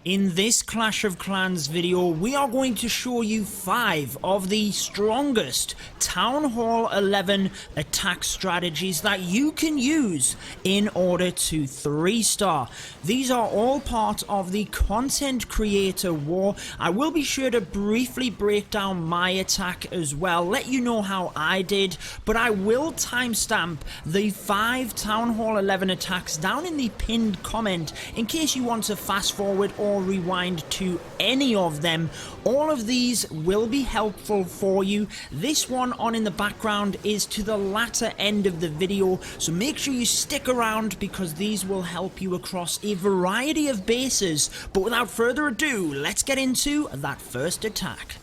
In this Clash of Clans video, we are going to show you 5 of the strongest Town Hall 11 attack strategies that you can use in order to 3-star. These are all part of the content creator war. I will be sure to briefly break down my attack as well, let you know how I did, but I will timestamp the 5 Town Hall 11 attacks down in the pinned comment in case you want to fast forward or rewind to any of them. All of these will be helpful for you. This one on in the background is to the latter end of the video, so make sure you stick around because these will help you across a variety of bases. But without further ado, let's get into that first attack.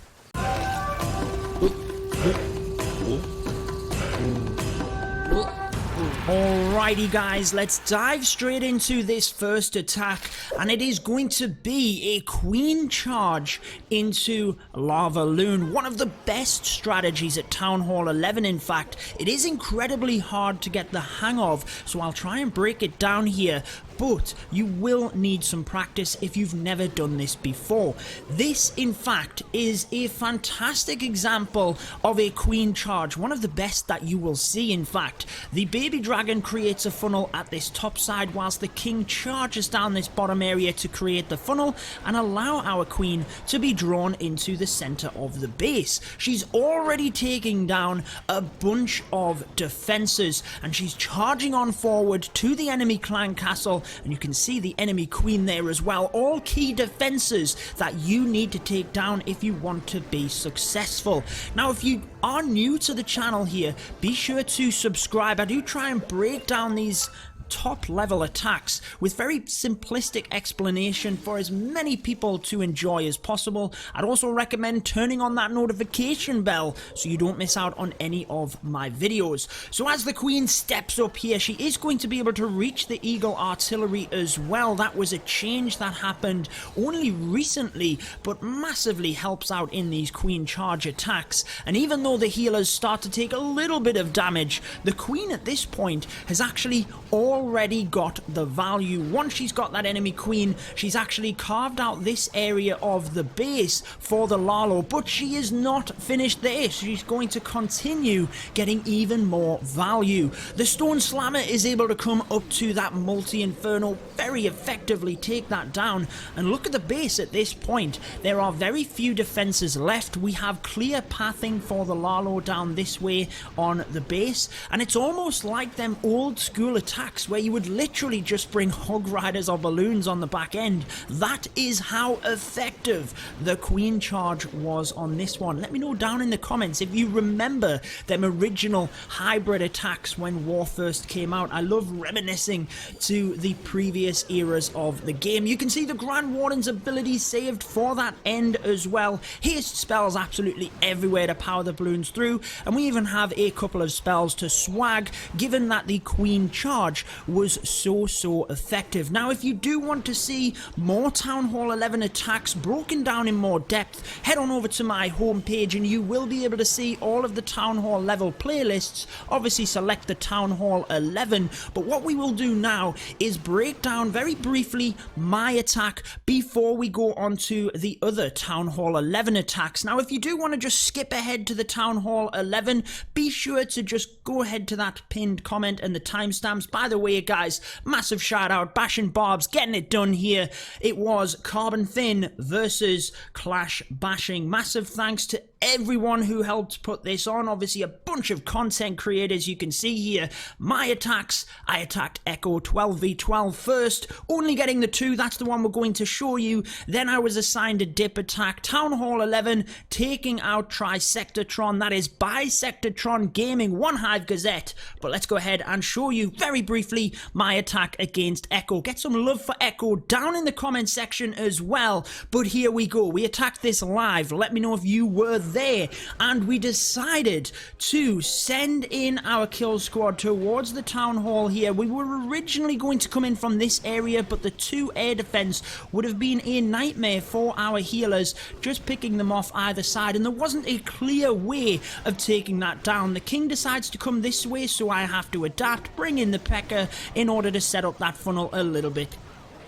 Alrighty guys, let's dive straight into this first attack, and it is going to be a queen charge into Lavaloon. One of the best strategies at Town Hall 11, in fact. It is incredibly hard to get the hang of, so I'll try and break it down here. But you will need some practice if you've never done this before. This, in fact, is a fantastic example of a queen charge, one of the best that you will see, in fact. The baby dragon creates a funnel at this top side whilst the king charges down this bottom area to create the funnel and allow our queen to be drawn into the center of the base. She's already taking down a bunch of defenses and she's charging on forward to the enemy clan castle. And you can see the enemy queen there as well. All key defenses that you need to take down if you want to be successful. Now, if you are new to the channel here, be sure to subscribe. I do try and break down these top level attacks with very simplistic explanation for as many people to enjoy as possible. I'd also recommend turning on that notification bell so you don't miss out on any of my videos. So as the queen steps up here, she is going to be able to reach the eagle artillery as well. That was a change that happened only recently, but massively helps out in these queen charge attacks. And even though the healers start to take a little bit of damage, the queen at this point has actually already got the value. Once she's got that enemy queen, she's actually carved out this area of the base for the Lalo, but she is not finished there. She's going to continue getting even more value. The stone slammer is able to come up to that multi-inferno, very effectively take that down, and look at the base at this point. There are very few defenses left. We have clear pathing for the Lalo down this way on the base, and it's almost like them old school attacks where you would literally just bring hog riders or balloons on the back end. That is how effective the queen charge was on this one. Let me know down in the comments if you remember them original hybrid attacks when war first came out. I love reminiscing to the previous eras of the game. You can see the Grand Warden's ability saved for that end as well. Haste spells absolutely everywhere to power the balloons through, and we even have a couple of spells to swag, given that the queen charge was so effective. Now, if you do want to see more Town Hall 11 attacks broken down in more depth, head on over to my homepage and you will be able to see all of the Town Hall level playlists. Obviously select the Town Hall 11, but what we will do now is break down very briefly my attack before we go on to the other Town Hall 11 attacks. Now, if you do want to just skip ahead to the Town Hall 11, be sure to just go ahead to that pinned comment and the timestamps. By the way, guys, massive shout out, Bash and Barbs getting it done here. It was Carbon Thin versus Clash Bashing. Massive thanks to everyone who helped put this on. Obviously a bunch of content creators. You can see here my attacks. I attacked Echo 12v12 first, only getting the 2. That's the one we're going to show you. Then I was assigned a dip attack, Town Hall 11, taking out Trisectatron. That is Bisectatron Gaming, One Hive Gazette. But let's go ahead and show you very briefly my attack against Echo. Get some love for Echo down in the comment section as well. But here we go. We attacked this live. Let me know if you were there, and we decided to send in our kill squad towards the town hall here. We were originally going to come in from this area, but the 2 air defense would have been a nightmare for our healers, just picking them off either side, and there wasn't a clear way of taking that down. The king decides to come this way, so I have to adapt, bring in the Pekka in order to set up that funnel a little bit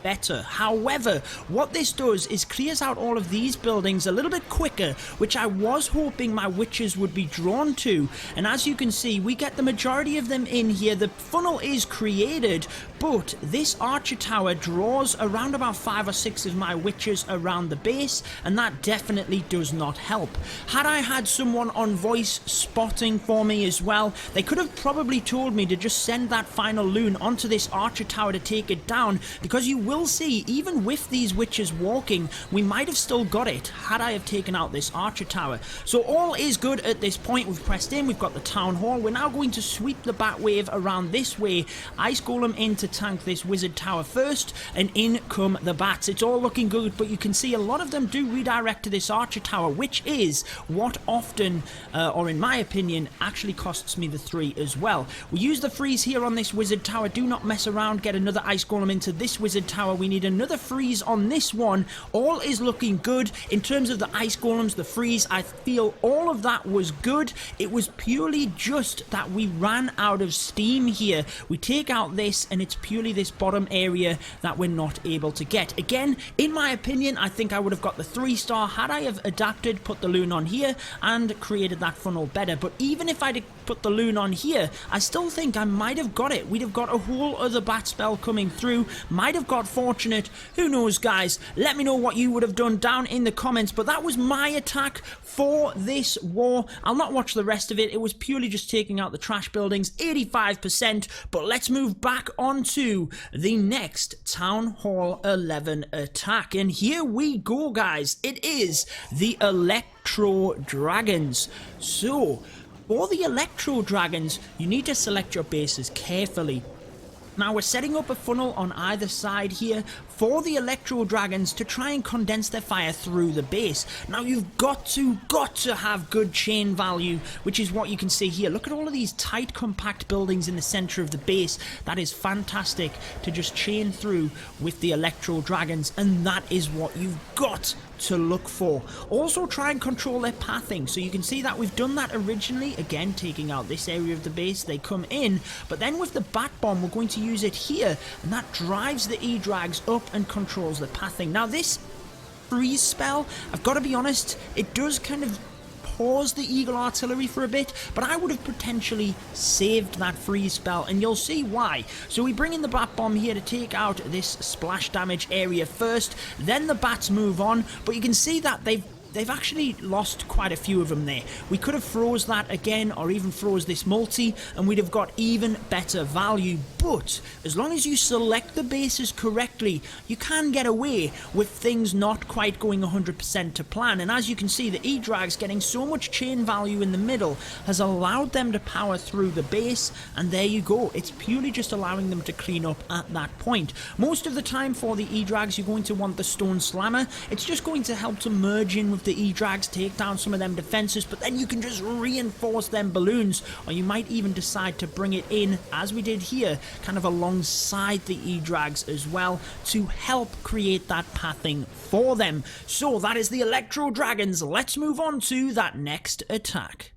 better. However, what this does is clears out all of these buildings a little bit quicker, which I was hoping my witches would be drawn to. And as you can see, we get the majority of them in here. The funnel is created, but this archer tower draws around about 5 or 6 of my witches around the base, and that definitely does not help. Had I had someone on voice spotting for me as well, they could have probably told me to just send that final loon onto this archer tower to take it down, because you will see, even with these witches walking, we might have still got it had I have taken out this archer tower. So all is good at this point. We've pressed in, we've got the town hall. We're now going to sweep the bat wave around this way. Ice Golem in to tank this wizard tower first, and in come the bats. It's all looking good, but you can see a lot of them do redirect to this archer tower, which is what often, or in my opinion, actually costs me the 3 as well. We use the freeze here on this wizard tower. Do not mess around. Get another ice golem into this wizard tower. We need another freeze on this one. All is looking good. In terms of the ice golems, the freeze, I feel all of that was good. It was purely just that we ran out of steam here. We take out this, and it's purely this bottom area that we're not able to get. Again, in my opinion, I think I would have got the 3-star had I have adapted, put the loon on here, and created that funnel better. But even if I'd put the loon on here, I still think I might have got it. We'd have got a whole other bat spell coming through. Might have got fortunate. Who knows, guys? Let me know what you would have done down in the comments. But that was my attack for this war. I'll not watch the rest of it. It was purely just taking out the trash buildings, 85%. But let's move back onto the next Town Hall 11 attack. And here we go, guys. It is the Electro Dragons. So, for the Electro Dragons, you need to select your bases carefully. Now we're setting up a funnel on either side here for the Electro Dragons to try and condense their fire through the base. Now you've got to have good chain value, which is what you can see here. Look at all of these tight, compact buildings in the center of the base. That is fantastic to just chain through with the Electro Dragons, and that is what you've got to look for. Also try and control their pathing. So you can see that we've done that originally, again taking out this area of the base. They come in, but then with the bat bomb we're going to use it here, and that drives the E-Drags up and controls the pathing. Now this freeze spell, I've got to be honest, it does kind of pause the Eagle Artillery for a bit, but I would have potentially saved that freeze spell, and you'll see why. So we bring in the bat bomb here to take out this splash damage area first, then the bats move on, but you can see that they've actually lost quite a few of them there. We could have froze that again, or even froze this multi, and we'd have got even better value. But as long as you select the bases correctly, you can get away with things not quite going 100% to plan. And as you can see, the E-Drags getting so much chain value in the middle has allowed them to power through the base, and there you go. It's purely just allowing them to clean up at that point. Most of the time for the E-Drags, you're going to want the Stone Slammer. It's just going to help to merge in with the E-Drags, take down some of them defenses, but then you can just reinforce them balloons, or you might even decide to bring it in, as we did here, kind of alongside the E-Drags as well, to help create that pathing for them. So that is the Electro Dragons. Let's move on to that next attack.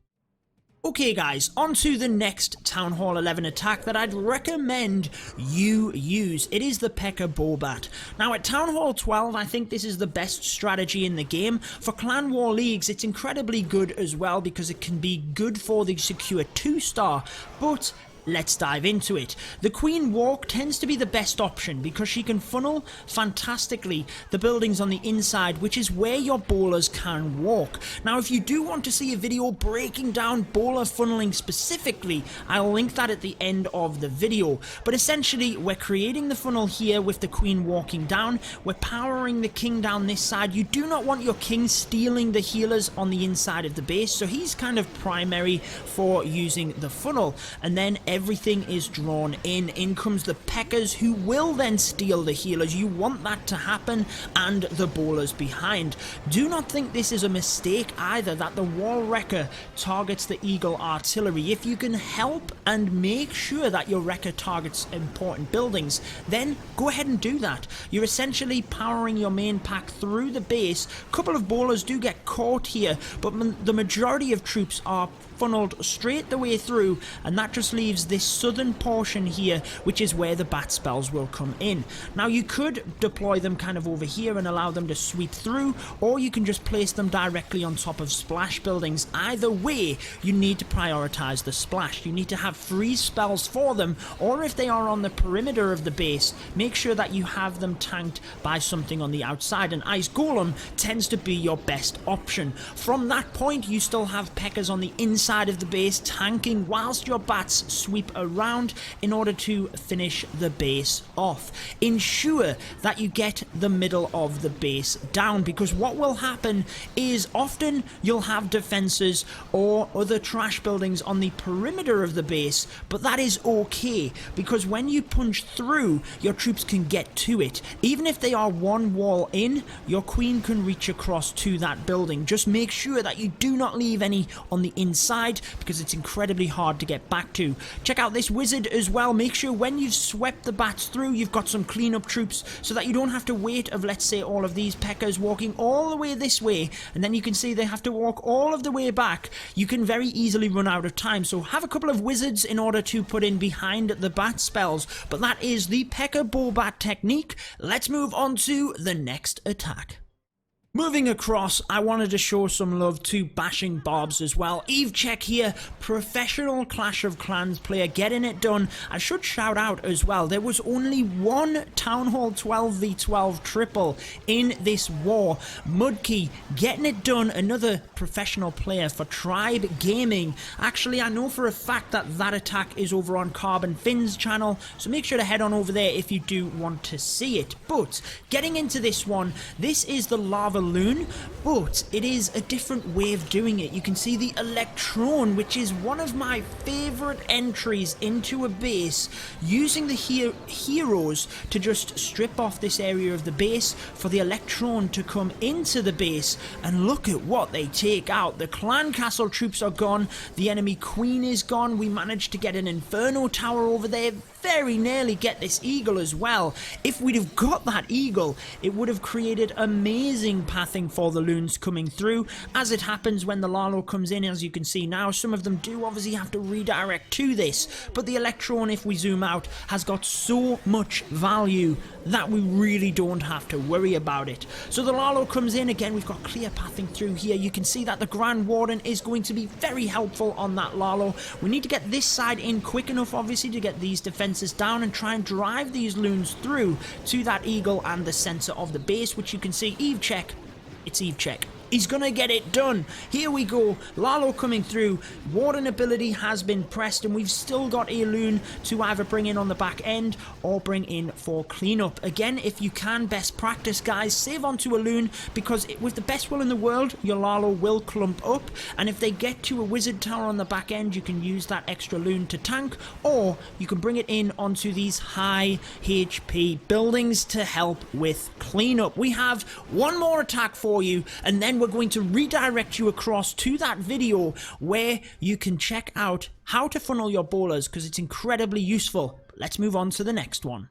Okay guys, on to the next Town Hall 11 attack that I'd recommend you use. It is the Pekka Bat. Now at Town Hall 12, I think this is the best strategy in the game. For Clan War Leagues, it's incredibly good as well because it can be good for the secure 2-star, but let's dive into it. The Queen Walk tends to be the best option because she can funnel fantastically the buildings on the inside, which is where your bowlers can walk. Now if you do want to see a video breaking down bowler funneling specifically, I'll link that at the end of the video. But essentially we're creating the funnel here with the Queen walking down, we're powering the King down this side. You do not want your King stealing the healers on the inside of the base, so he's kind of primary for using the funnel, and then everything is drawn in. In comes the Pekkas, who will then steal the healers. You want that to happen, and the bowlers behind. Do not think this is a mistake either, that the Wall Wrecker targets the Eagle Artillery. If you can help and make sure that your Wrecker targets important buildings, then go ahead and do that. You're essentially powering your main pack through the base. A couple of bowlers do get caught here, but the majority of troops are funneled straight the way through, and that just leaves this southern portion here, which is where the bat spells will come in. Now you could deploy them kind of over here and allow them to sweep through, or you can just place them directly on top of splash buildings. Either way, you need to prioritize the splash. You need to have freeze spells for them, or if they are on the perimeter of the base, make sure that you have them tanked by something on the outside, and Ice Golem tends to be your best option. From that point, you still have Pekkas on the inside of the base tanking whilst your bats sweep around in order to finish the base off. Ensure that you get the middle of the base down, because what will happen is often you'll have defenses or other trash buildings on the perimeter of the base, but that is okay, because when you punch through, your troops can get to it. Even if they are one wall in, your queen can reach across to that building. Just make sure that you do not leave any on the inside, because it's incredibly hard to get back to. Check out this wizard as well. Make sure when you've swept the bats through, you've got some cleanup troops so that you don't have to wait of, let's say, all of these Pekkas walking all the way this way, and then you can see they have to walk all of the way back. You can very easily run out of time, so have a couple of wizards in order to put in behind the bat spells. But that is the Pekka Bat technique. Let's move on to the next attack. Moving across, I wanted to show some love to Bashing Bobs as well. Eve Check here, professional Clash of Clans player, getting it done. I should shout out as well, there was only one Town Hall 12v12 triple in this war. Mudkey getting it done, another professional player for Tribe Gaming. Actually, I know for a fact that that attack is over on Carbon Finn's channel, so make sure to head on over there if you do want to see it. But getting into this one, this is the Lavaloon, but it is a different way of doing it. You can see the Electron, which is one of my favorite entries into a base, using the heroes to just strip off this area of the base for the Electron to come into the base, and look at what they take out. The clan castle troops are gone, the enemy queen is gone. We managed to get an Inferno tower over there, very nearly get this eagle as well. If we'd have got that eagle, it would have created amazing pathing for the loons coming through. As it happens, when the Lalo comes in, as you can see now, some of them do obviously have to redirect to this, but the Electron, if we zoom out, has got so much value that we really don't have to worry about it. So the Lalo comes in, again we've got clear pathing through here. You can see that the Grand Warden is going to be very helpful on that Lalo. We need to get this side in quick enough obviously to get these defenses down and try and drive these loons through to that eagle and the center of the base, which you can see. Eve Check, it's Eve Check. He's gonna get it done. Here we go. Lalo coming through. Warden ability has been pressed, and we've still got a loon to either bring in on the back end or bring in for cleanup. Again, if you can, best practice, guys, save onto a loon, because with the best will in the world, your Lalo will clump up, and if they get to a wizard tower on the back end, you can use that extra loon to tank, or you can bring it in onto these high HP buildings to help with cleanup. We have one more attack for you, and then we're going to redirect you across to that video where you can check out how to funnel your bowlers, because it's incredibly useful. Let's move on to the next one.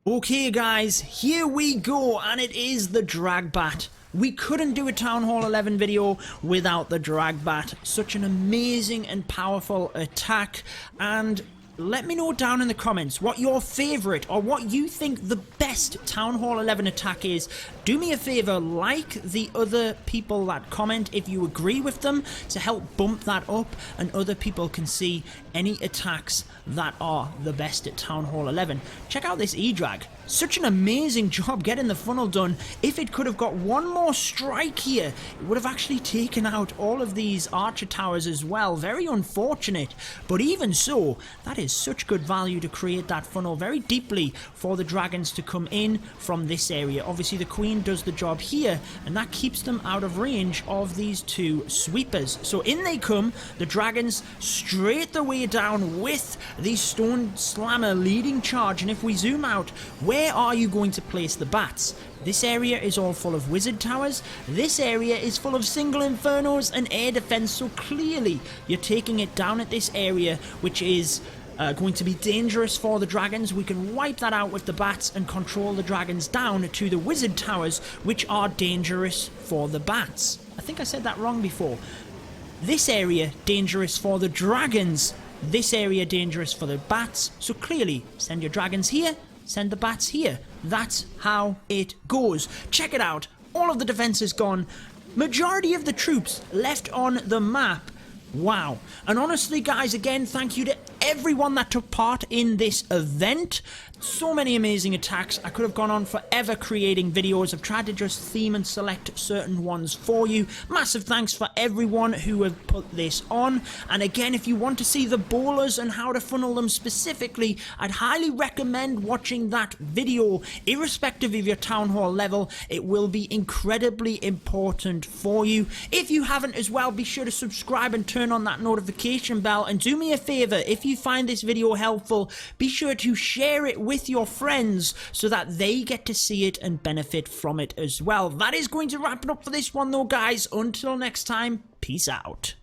Okay guys, here we go, and it is the Drag Bat. We couldn't do a Town Hall 11 video without the Drag Bat. Such an amazing and powerful attack, and let me know down in the comments what your favourite or what you think the best Town Hall 11 attack is. Do me a favour, like the other people that comment if you agree with them, to help bump that up and other people can see any attacks that are the best at Town Hall 11. Check out this E-Drag. Such an amazing job getting the funnel done. If it could have got one more strike here, it would have actually taken out all of these archer towers as well. Very unfortunate, but even so, that is such good value to create that funnel very deeply for the dragons to come in from this area. Obviously the queen does the job here, and that keeps them out of range of these two sweepers. So in they come, the dragons straight the way down with the stone slammer leading charge. And if we zoom out, where are you going to place the bats? This area is all full of wizard towers. This area is full of single infernos and air defense, so clearly you're taking it down at this area, which is going to be dangerous for the dragons. We can wipe that out with the bats and control the dragons down to the wizard towers, which are dangerous for the bats. I think I said that wrong before. This area dangerous for the dragons. This area dangerous for the bats. So clearly, send your dragons here, send the bats here. That's how it goes. Check it out. All of the defense is gone. Majority of the troops left on the map. Wow. And honestly, guys, again, thank you to everyone that took part in this event. So many amazing attacks. I could have gone on forever creating videos. I've tried to just theme and select certain ones for you. Massive thanks for everyone who have put this on. And again, if you want to see the bowlers and how to funnel them specifically, I'd highly recommend watching that video. Irrespective of your town hall level, it will be incredibly important for you. If you haven't as well, be sure to subscribe and turn on that notification bell. And do me a favor, if you find this video helpful, be sure to share it with your friends so that they get to see it and benefit from it as well. That is going to wrap it up for this one though, guys. Until next time, peace out.